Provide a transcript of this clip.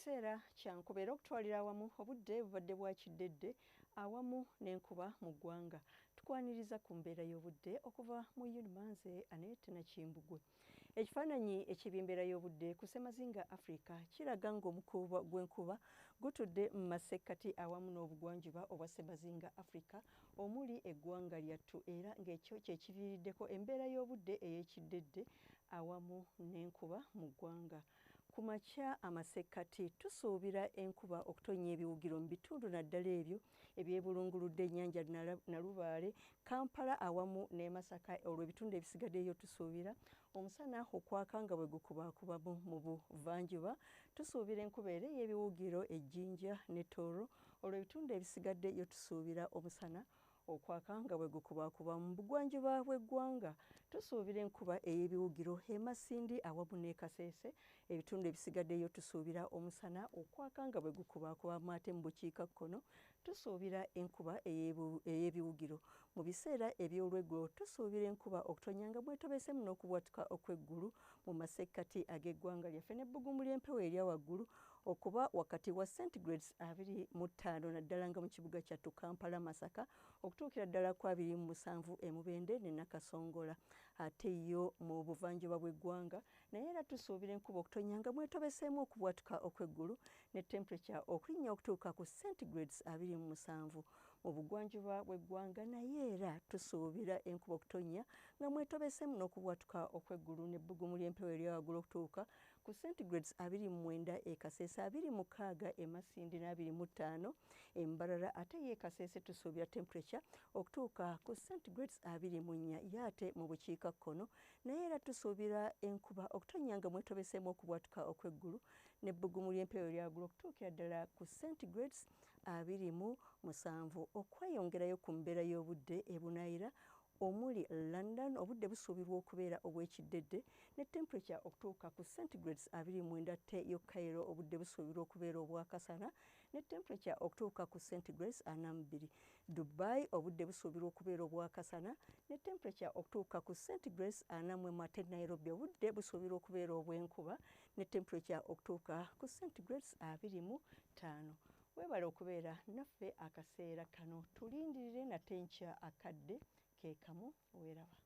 Sera kyankuba era okutwalira awamu obudde bubadde bwa kiddedde awamu n'enkuba mu ggwanga. Tukwaniriza ku mbeera y'obudde okuva mu Unimanze Annent Nakimbugwe. Ekifaananyi eky'embeera y'obudde ku ssemazinga Africa kiraga ng'omukuubo gw'enkuba gutudde mu masekkati awamu n'obugwanjuba obwa ssemazinga Africa omuli eggwanga lyattu era ng'ekyo kye kiviiriddeko embeera y'obudde ey'ekiddedde awamu n'enkuba mu ggwanga. Ku makya amasekkati tusuubira enkuba okutonnya ebiwugiro mu bitundu naddala ebyo ebyebulunguludde ennyanja Nalubaale, Kampala awamu ne Masaka. Olwo ebitundu ebisigaddeyo tusuubira omusana okwaka nga bwe gukubaakubamu mu buvanjuba. Tusuubira enkuba era ey'ebiwugiro e Jinja ne Tooro. Olwo ebitundu ebisigaddeyo tusuubira omusana okwaka nga bwe gukubaakuba mu bugwanjuba bw'eggwanga. Tusuubira enkuba ey'ebiwugiro e Masindi awamu ne Kasese. Ebitundu ebisigaddeyo tusuubira omusana okwaka nga bwe gukubaakubamu ate mu bukiikakkono tusuubira enkuba ey'ebiwugiro. Mu biseera eby'olweggulo tusuubira enkuba okutonnya nga bwetobesemu n'okubwatuka okw'eggulu mu masekkati ag'eggwanga lyaffe n'ebbugumu ly'empewo erya waggulu okuba wakati wa centigrades 25 naddala nga mu kibuga kyattu Kampala, Masaka okutuukira ddala ku 27 e Mubende ne Nakasongola. Ate yo mu buvanjuba bw'eggwanga naye era tusuubira enkuba okutonnya nga mwetobeseemu okubwatuka okw'eggulu ne temperature okulinnya okutuuka ku centigrades 27. Mu bugwanjuba bw'eggwanga naye era tusuubira enkuba okutonnya nga mwetobeseemu n'okubwatuka okw'eggulu n'ebbugumu ly'empewo erya waggulu okutuuka ku centigrades 29 e Kasese, 26 e Masindi ne 25 e Mbarara. Ate ye Kasese tusuubira temperature okutuuka ku centigrades 24 yate mu bukiikakkono naye era tusuubira enkuba okutonnya nga mwetobeseemu okubwatuka okw'eggulu n'ebbugumu ly'empewo erya waggulu okutuukira ddala ku centigrades 27. Okweyongerayo ku mbeera y'obudde ebunaayira omuli London obudde busuubirwa okubeera obw'ekiddedde ne temperature okutuuka ku centigrades 29. Ate yo Cairo obudde busuubirwa okubeera obwakasana ne temperature okutuuka ku centigrades 42. Dubai obudde busuubirwa okubeera obwakasana ne temperature okutuuka ku centigrades 41. Ate Nairobi obudde busuubirwa okubeera obw'enkuba ne temperature okutuuka ku centigrades 25. Weebale okubeera naffe akaseera kano, tulindirire nate nkya akadde ke kamu. Weeraba.